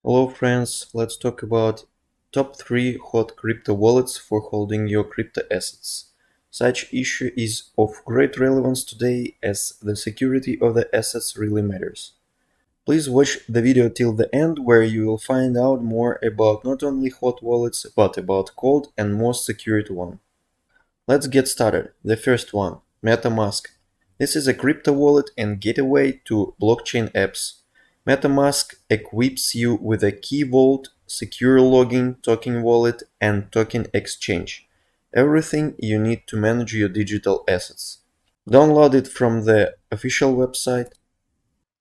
Hello friends, let's talk about top 3 hot crypto wallets for holding your crypto assets. Such issue is of great relevance today as the security of the assets really matters. Please watch the video till the end where you will find out more about not only hot wallets but about cold and most secured one. Let's get started. The first one, Metamask. This is a crypto wallet and gateway to blockchain apps. Metamask equips you with a key vault, secure login, token wallet, and token exchange. Everything you need to manage your digital assets. Download it from the official website.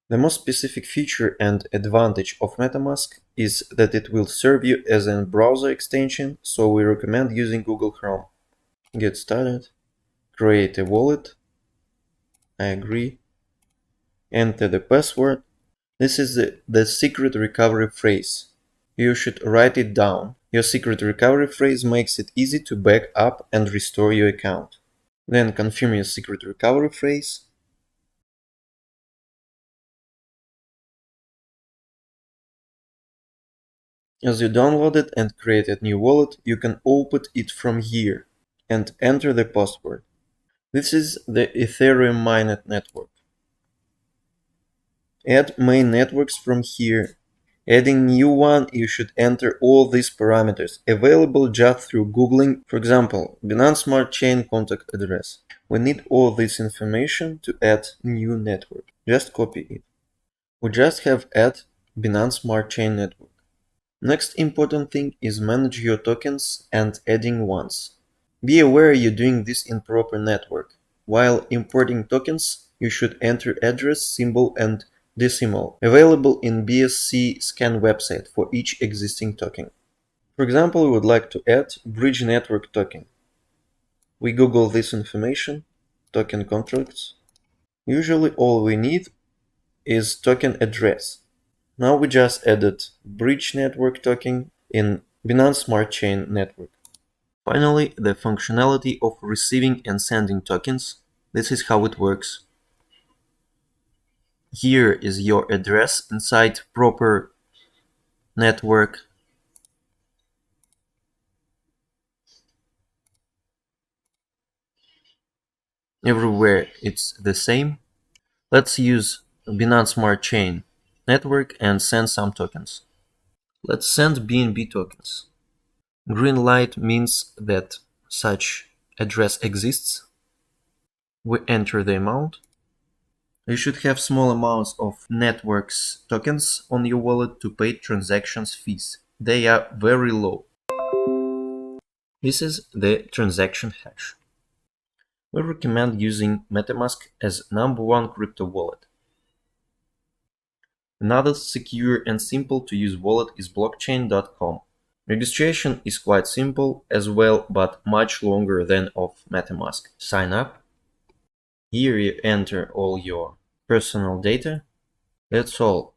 The most specific feature and advantage of Metamask is that it will serve you as a browser extension, so we recommend using Google Chrome. Get started. Create a wallet. I agree. Enter the password. This is the secret recovery phrase. You should write it down. Your secret recovery phrase makes it easy to back up and restore your account. Then confirm your secret recovery phrase. As you download it and create a new wallet, you can open it from here and enter the password. This is the Ethereum mainnet network. Add main networks from here. Adding new one, you should enter all these parameters, available just through Googling, for example, Binance Smart Chain contact address. We need all this information to add new network. Just copy it. We just have add Binance Smart Chain network. Next important thing is manage your tokens and adding ones. Be aware you're doing this in proper network. While importing tokens, you should enter address, symbol and decimal available in BSC scan website for each existing token. For example, we would like to add bridge network token. We Google this information, token contracts. Usually all we need is token address. Now we just added bridge network token in Binance Smart Chain network. Finally, the functionality of receiving and sending tokens. This is how it works. Here is your address inside proper network. Everywhere it's the same. Let's use Binance Smart Chain network and send some tokens. Let's send BNB tokens. Green light means that such address exists. We enter the amount. You should have small amounts of networks tokens on your wallet to pay transactions fees. They are very low. This is the transaction hash. We recommend using Metamask as #1 crypto wallet. Another secure and simple to use wallet is Blockchaincom. Registration is quite simple as well, but much longer than of Metamask. Sign up. Here you enter all your personal data. That's all.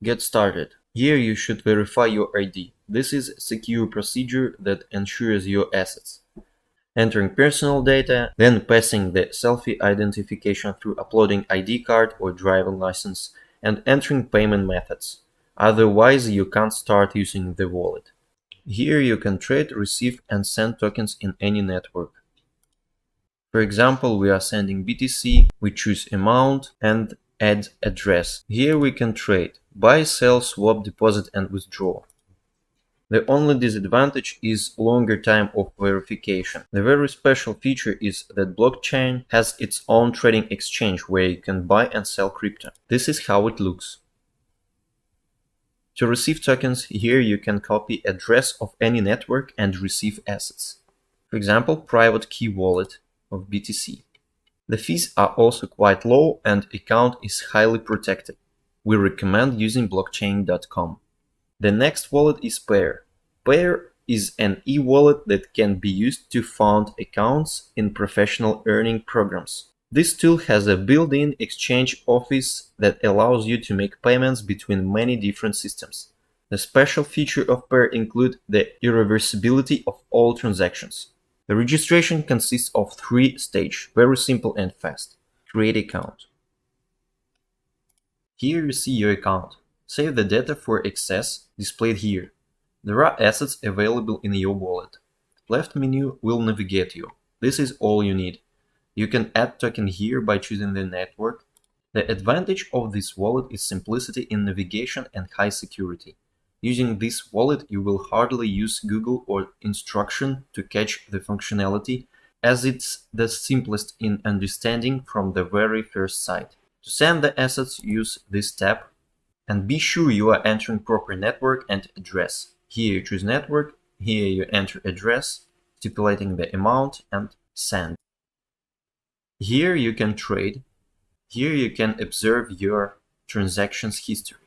Get started. Here you should verify your ID. This is a secure procedure that ensures your assets. Entering personal data, then passing the selfie identification through uploading ID card or driving license, and entering payment methods. Otherwise, you can't start using the wallet. Here you can trade, receive, and send tokens in any network. For example, we are sending BTC, we choose amount and add address. Here we can trade, buy, sell, swap, deposit, and withdraw. The only disadvantage is longer time of verification. The very special feature is that blockchain has its own trading exchange where you can buy and sell crypto. This is how it looks. To receive tokens, here you can copy address of any network and receive assets. For example, private key wallet of BTC. The fees are also quite low and account is highly protected. We recommend using Blockchaincom. The next wallet is Pair. Pair is an e-wallet that can be used to fund accounts in professional earning programs. This tool has a built-in exchange office that allows you to make payments between many different systems. The special feature of Pair includes the irreversibility of all transactions. The registration consists of 3 stages, very simple and fast. Create account. Here you see your account. Save the data for access displayed here. There are assets available in your wallet. Left menu will navigate you. This is all you need. You can add token here by choosing the network. The advantage of this wallet is simplicity in navigation and high security. Using this wallet, you will hardly use Google or instruction to catch the functionality, as it's the simplest in understanding from the very first sight. To send the assets, use this tab and be sure you are entering proper network and address. Here you choose network, here you enter address, stipulating the amount and send. Here you can trade. Here you can observe your transactions history.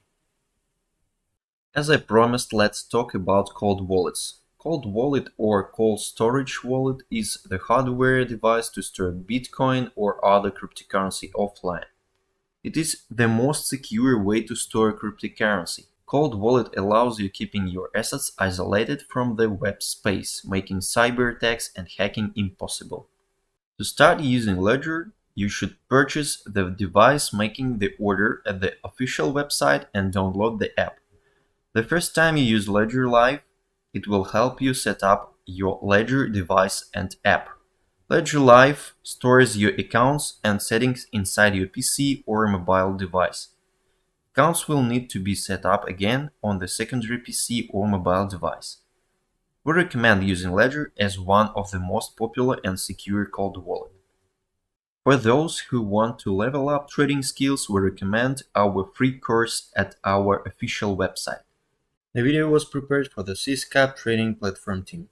As I promised, let's talk about cold wallets. Cold wallet or cold storage wallet is the hardware device to store Bitcoin or other cryptocurrency offline. It is the most secure way to store cryptocurrency. Cold wallet allows you keeping your assets isolated from the web space, making cyber attacks and hacking impossible. To start using Ledger, you should purchase the device making the order at the official website and download the app. The first time you use Ledger Live, it will help you set up your Ledger device and app. Ledger Live stores your accounts and settings inside your PC or mobile device. Accounts will need to be set up again on the secondary PC or mobile device. We recommend using Ledger as one of the most popular and secure cold wallet. For those who want to level up trading skills, we recommend our free course at our official website. The video was prepared for the Syscap trading platform team.